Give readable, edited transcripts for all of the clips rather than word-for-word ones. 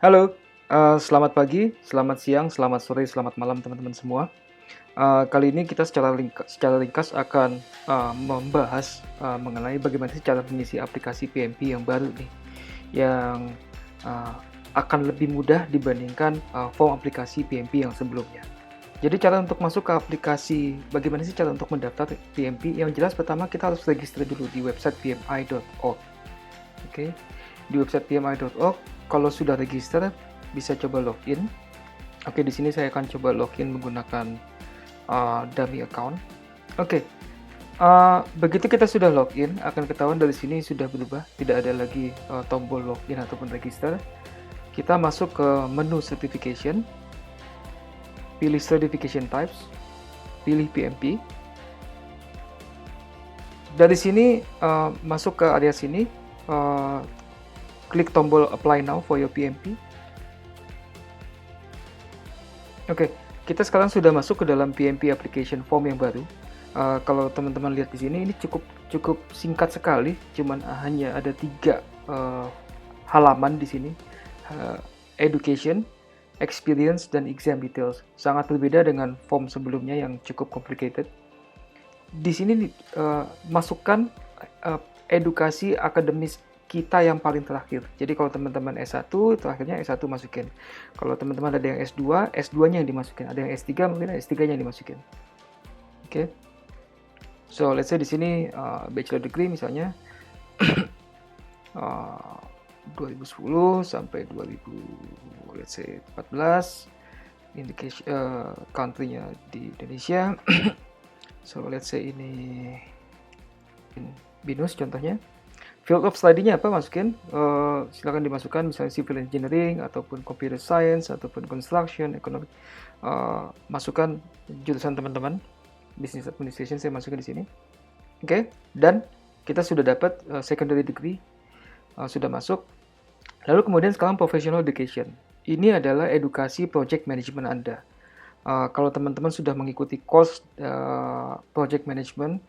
Halo, selamat pagi, selamat siang, selamat sore, selamat malam teman-teman semua. Kali ini kita secara ringkas akan membahas mengenai bagaimana sih cara mengisi aplikasi PMP yang baru nih, yang uh, akan lebih mudah dibandingkan form aplikasi PMP yang sebelumnya. Jadi cara untuk masuk ke aplikasi, bagaimana sih cara untuk mendaftar PMP? Yang jelas pertama kita harus register dulu di website pmi.org. Oke, di website pmi.org, kalau sudah register bisa coba login. Oke, di sini saya akan coba login menggunakan dummy account. Oke, begitu kita sudah login, akan ketahuan dari sini sudah berubah, tidak ada lagi tombol login ataupun register. Kita masuk ke menu certification, pilih certification types, pilih PMP. Dari sini masuk ke area sini, klik tombol apply now for your PMP. Oke, kita sekarang sudah masuk ke dalam PMP application form yang baru. Kalau teman-teman lihat di sini, ini cukup singkat sekali, cuman hanya ada 3 halaman di sini. Education, experience, dan exam details. Sangat berbeda dengan form sebelumnya yang cukup complicated. Di sini masukkan edukasi akademis kita yang paling terakhir. Jadi kalau teman-teman S1, terakhirnya S1 masukin. Kalau teman-teman ada yang S2, S2-nya yang dimasukin. Ada yang S3, mungkin S3-nya yang dimasukin. Oke. So, let's say di sini bachelor degree misalnya 2010 sampai 2014, indication country-nya di Indonesia. So, let's say ini BINUS contohnya. Field of study-nya apa masukin? Silakan dimasukkan misalnya civil engineering ataupun computer science ataupun construction, economic. Masukkan jurusan teman-teman. Business administration saya masukin di sini. Oke, dan kita sudah dapat secondary degree, sudah masuk. Lalu kemudian sekarang professional education. Ini adalah edukasi project management Anda. Kalau teman-teman sudah mengikuti course project management,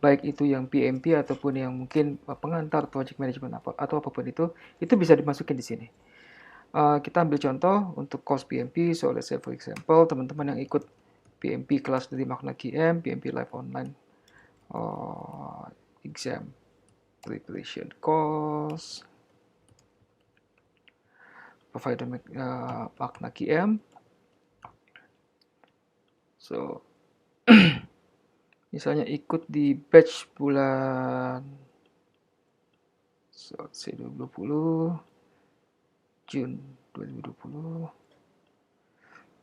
baik itu yang PMP ataupun yang mungkin pengantar project management atau apapun itu bisa dimasukin di sini. Kita ambil contoh untuk course PMP, so let's say for example, teman-teman yang ikut PMP kelas dari Magna QM, PMP Live Online exam preparation course, provider Magna QM. So, misalnya ikut di batch bulan 2020, June 2020.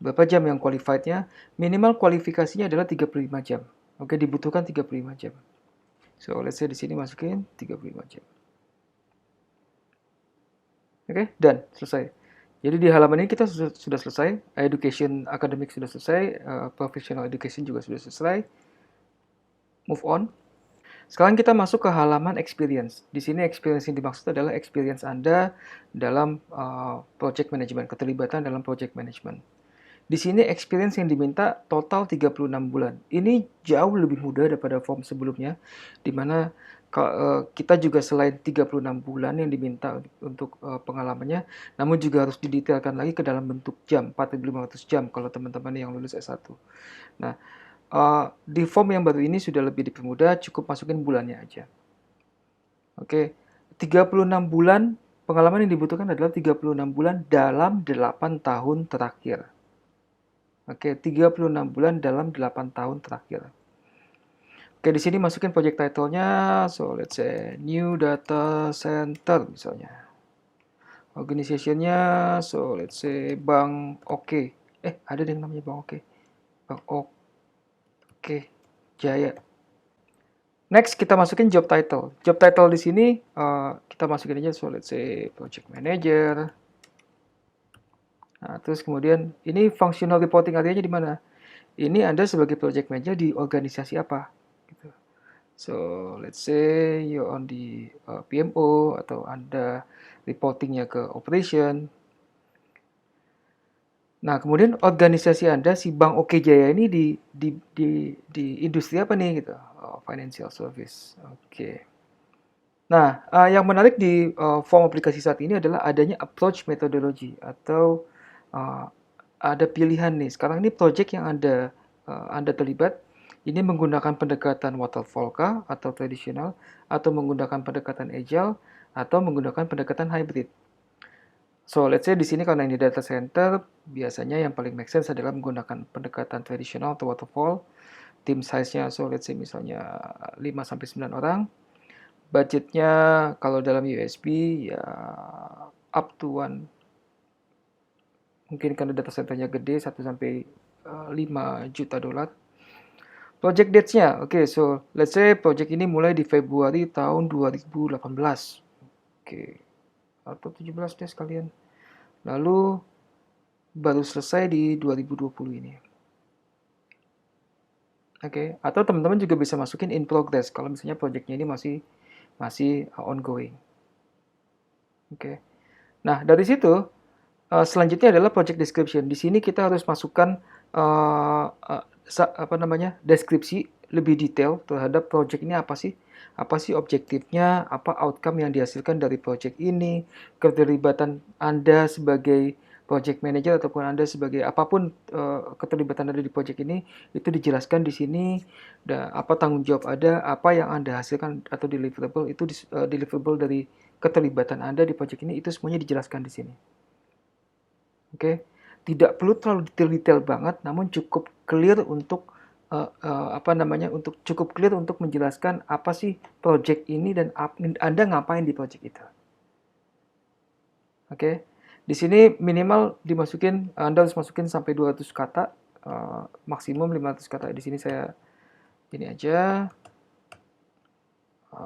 Berapa jam yang qualified-nya? Minimal kualifikasinya adalah 35 jam. Oke, dibutuhkan 35 jam. So, let's say di sini masukin 35 jam. Oke, dan selesai. Jadi di halaman ini kita sudah selesai, education academic sudah selesai, professional education juga sudah selesai. Move on. Sekarang kita masuk ke halaman experience. Di sini experience yang dimaksud adalah experience Anda dalam project management, keterlibatan dalam project management. Di sini experience yang diminta total 36 bulan. Ini jauh lebih mudah daripada form sebelumnya, di mana kita juga selain 36 bulan yang diminta untuk pengalamannya, namun juga harus didetailkan lagi ke dalam bentuk jam, 4.500 jam kalau teman-teman yang lulus S1. Nah, di form yang baru ini sudah lebih dipermudah, cukup masukin bulannya aja. Oke, 36 bulan, pengalaman yang dibutuhkan adalah 36 bulan dalam 8 tahun terakhir. Oke, 36 bulan dalam 8 tahun terakhir. Oke, di sini masukin project title-nya, so let's say New Data Center misalnya. Organization-nya, so let's say Bank Oke. Ada yang namanya Bank Oke. Bank Oke Jaya. Next, kita masukin job title. Job title di sini kita masukin aja, so let's say Project Manager. Nah, terus kemudian ini functional reporting area-nya di mana? Ini Anda sebagai project manager di organisasi apa? Gitu. So, let's say you on di PMO atau Anda reportingnya ke operation. Nah, kemudian organisasi Anda si Bank Oke Jaya ini di industri apa nih gitu? Oh, financial service. Oke. Nah, yang menarik di form aplikasi saat ini adalah adanya approach methodology atau uh, ada pilihan nih. Sekarang ini project yang Anda terlibat ini menggunakan pendekatan waterfall kah atau tradisional atau menggunakan pendekatan agile atau menggunakan pendekatan hybrid. So, let's say di sini karena ini data center, biasanya yang paling make sense adalah menggunakan pendekatan tradisional atau waterfall. Team size-nya, so let's say misalnya 5 sampai 9 orang. Budgetnya kalau dalam USB ya up to one, mungkin karena data centernya gede 1 sampai 5 juta dolar. Project dates-nya, oke, so let's say project ini mulai di Februari tahun 2018. Oke, atau 17 deh sekalian. Lalu baru selesai di 2020 ini. Oke, atau teman-teman juga bisa masukin in progress kalau misalnya projectnya ini masih ongoing. Oke. Nah, dari situ selanjutnya adalah project description. Di sini kita harus masukkan deskripsi lebih detail terhadap project ini apa sih? Apa sih objektifnya? Apa outcome yang dihasilkan dari project ini? Keterlibatan Anda sebagai project manager ataupun Anda sebagai apapun keterlibatan Anda di project ini itu dijelaskan di sini. Dan apa tanggung jawab Anda? Apa yang Anda hasilkan atau deliverable itu deliverable dari keterlibatan Anda di project ini itu semuanya dijelaskan di sini. Oke, tidak perlu terlalu detail-detail banget, namun cukup clear untuk untuk cukup clear untuk menjelaskan apa sih project ini dan Anda ngapain di project itu. Oke, di sini minimal Anda harus masukin sampai 200 kata, maksimum 500 kata. Di sini saya ini aja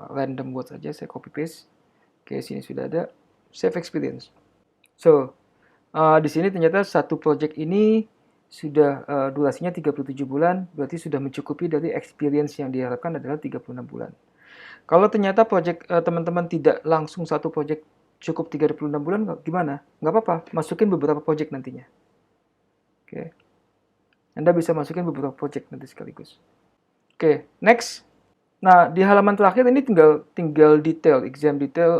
random words aja, saya copy paste. Oke, sini sudah ada save experience. So, di sini ternyata satu project ini sudah durasinya 37 bulan, berarti sudah mencukupi dari experience yang diharapkan adalah 36 bulan. Kalau ternyata project teman-teman tidak langsung satu project cukup 36 bulan, gimana? Nggak apa-apa, masukin beberapa project nantinya. Oke. Anda bisa masukin beberapa project nanti sekaligus. Oke, next. Nah, di halaman terakhir ini tinggal detail, exam detail,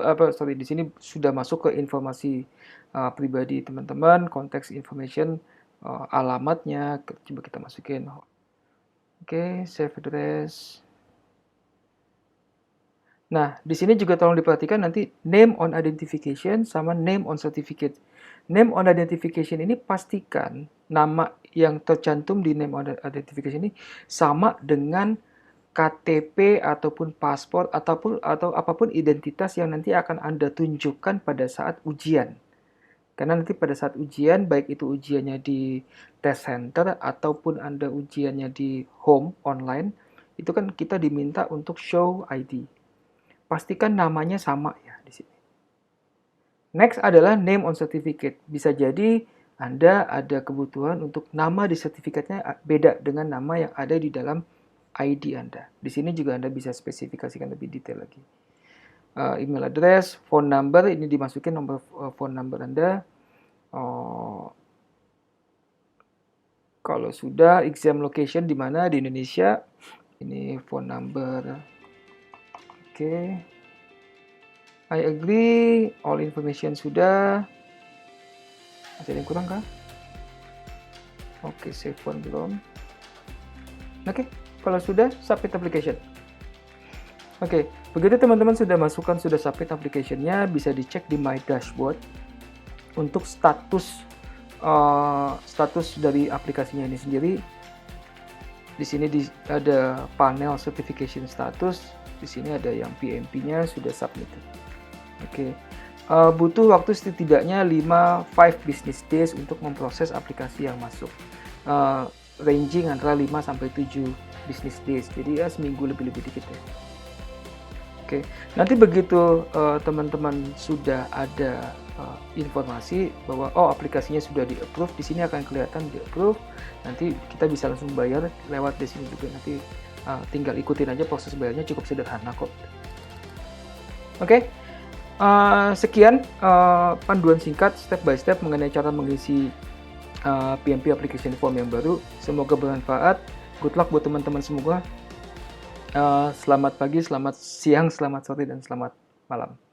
di sini sudah masuk ke informasi pribadi teman-teman, konteks information, alamatnya, coba kita masukin. Oke, save address. Nah, di sini juga tolong diperhatikan nanti name on identification sama name on certificate. Name on identification ini pastikan nama yang tercantum di name on identification ini sama dengan KTP ataupun paspor atau apapun identitas yang nanti akan Anda tunjukkan pada saat ujian. Karena nanti pada saat ujian, baik itu ujiannya di test center ataupun Anda ujiannya di home online, itu kan kita diminta untuk show ID. Pastikan namanya sama ya di sini. Next adalah name on certificate. Bisa jadi Anda ada kebutuhan untuk nama di sertifikatnya beda dengan nama yang ada di dalam ID Anda. Di sini juga Anda bisa spesifikasikan lebih detail lagi. Email address, phone number, ini dimasukin nomor phone number Anda. Kalau sudah, exam location di mana di Indonesia. Ini phone number. Oke. I agree, all information sudah. Ada yang kurang kah? Oke, save one belum. Oke, kalau sudah, submit application. Oke, begitu teman-teman sudah submit application-nya, bisa dicek di My Dashboard untuk status dari aplikasinya ini sendiri. Di sini ada panel certification status. Di sini ada yang PMP-nya sudah submitted. Oke, butuh waktu setidaknya 5 business days untuk memproses aplikasi yang masuk. Ranging antara 5 sampai 7 business days. Jadi ya seminggu lebih dikit ya. Oke, nanti begitu teman-teman sudah ada informasi bahwa aplikasinya sudah di-approve, di sini akan kelihatan di-approve. Nanti kita bisa langsung bayar lewat di sini juga. Nanti tinggal ikutin aja proses bayarnya, cukup sederhana kok. Oke. Sekian panduan singkat step by step mengenai cara mengisi PMP application form yang baru. Semoga bermanfaat. Good luck buat teman-teman semua. Selamat pagi, selamat siang, selamat sore, dan selamat malam.